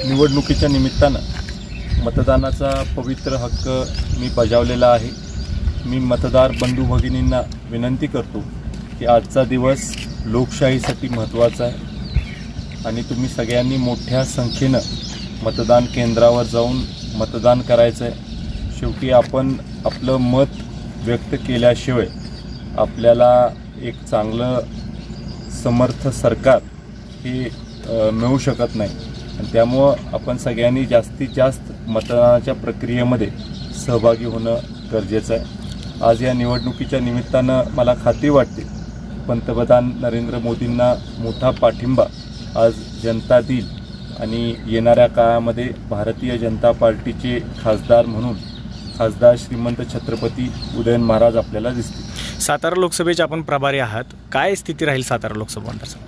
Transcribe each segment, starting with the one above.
निवडणुकीच्या निमित्तानं मतदानाचा पवित्र हक्क मी बजावलेला आहे। मी मतदार बंधू भगिनींना विनंती करतो की आजचा दिवस लोकशाहीसाठी महत्त्वाचा आहे आणि तुम्ही सगळ्यांनी मोठ्या संख्येनं मतदान केंद्रावर जाऊन मतदान करायचं आहे। शेवटी आपण आपलं मत व्यक्त केल्याशिवाय आपल्याला एक चांगलं समर्थ सरकार हे मिळू शकत नाही आणि त्यामुळे आपण सगळ्यांनी जास्तीत जास्त मतदानाच्या प्रक्रियेमध्ये सहभागी होणं गरजेचं आहे। आज या निवडणुकीच्या निमित्तानं मला खात्री वाटते पंतप्रधान नरेंद्र मोदींना मोठा पाठिंबा आज जनता देईल आणि येणाऱ्या काळामध्ये भारतीय जनता पार्टीचे खासदार म्हणून खासदार श्रीमंत छत्रपती उदयन महाराज आपल्याला दिसतील। सातारा लोकसभेचे आपण प्रभारी आहात, काय स्थिती राहील सातारा लोकसभा मतदारसंघ?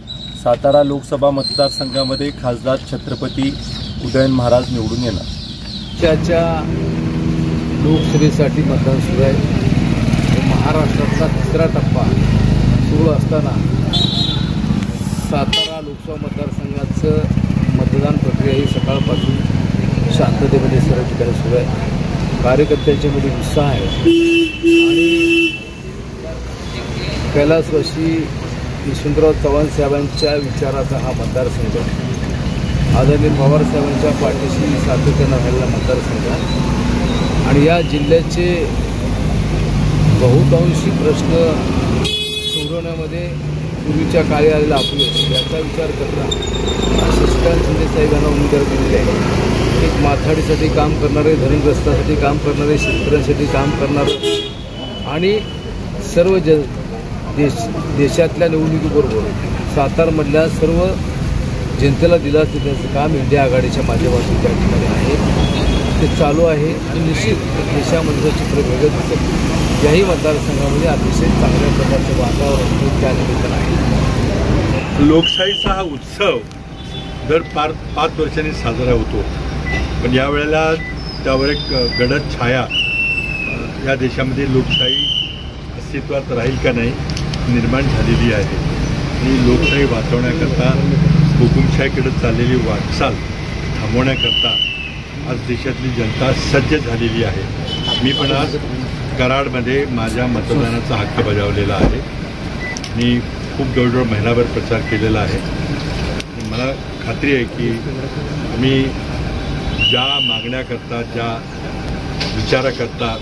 सातारा लोकसभा मतदारसंघामध्ये खासदार छत्रपती उदयन महाराज निवडून येणार। त्याच्या लोकसभेसाठी मतदान सुरू आहे। महाराष्ट्रातला तिसरा टप्पा सुरू असताना सातारा लोकसभा मतदारसंघाचं मतदान प्रक्रिया ही सकाळपासून शांततेमध्ये सर्व ठिकाणी सुरू आहे। कार्यकर्त्यांच्यामध्ये उत्साह आहे आणि कैलासवासी यशवंतराव चव्हाण साहेबांच्या विचाराचा हा मतदारसंघ आदरणीय पवार साहेबांच्या पाठीशी सातत्यानं राहिलेला मतदारसंघ आणि या जिल्ह्याचे बहुतांशी प्रश्न सोडवण्यामध्ये पूर्वीच्या काळी आलेला अपयश याचा विचार करता शशिकांत शिंदे साहेबांना उमेदवार दिलेले आहे। एक माथाडीसाठी काम करणारे, धरणग्रस्तासाठी काम करणारे, शेतकऱ्यांसाठी काम करणारे आणि सर्व देशातल्या निवडणुकीबरोबर सातारमधल्या सर्व जनतेला दिलासा देण्याचं काम इंडिया आघाडीच्या माध्यमातून त्या ठिकाणी आहे, ते चालू आहे आणि निश्चित देशामधलं चित्र वेगळं दिसेल। याही मतदारसंघामध्ये अतिशय चांगल्या प्रकारचं वातावरण त्या निमित्तानं आहे। लोकशाहीचा हा उत्सव दर 5 वर्षांनी साजरा होतो, पण यावेळेला त्यावर एक गडद छाया या देशामध्ये लोकशाही अस्तित्वात राहील का नाही निर्माण झालेली आहे आणि लोकशाही वाचवण्याकरता हुकुमशाहीकडे चाललेली वाटचाल थांबवण्याकरता आज देशातली जनता सज्ज झालेली आहे। मी पण आज कराडमध्ये माझ्या मतदानाचा हक्क बजावलेला आहे आणि खूप जवळजवळ महिनाभर प्रचार केलेला आहे। मला खात्री आहे की आम्ही ज्या मागण्याकरता, ज्या विचाराकरता,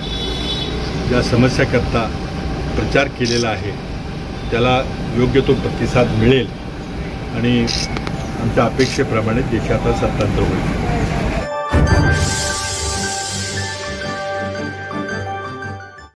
ज्या समस्याकरता प्रचार केलेला आहे त्याला योग्य तो प्रतिसाद मिळेल आणि आमच्या अपेक्षेप्रमाणे देशाचा स्वतंत्र होईल।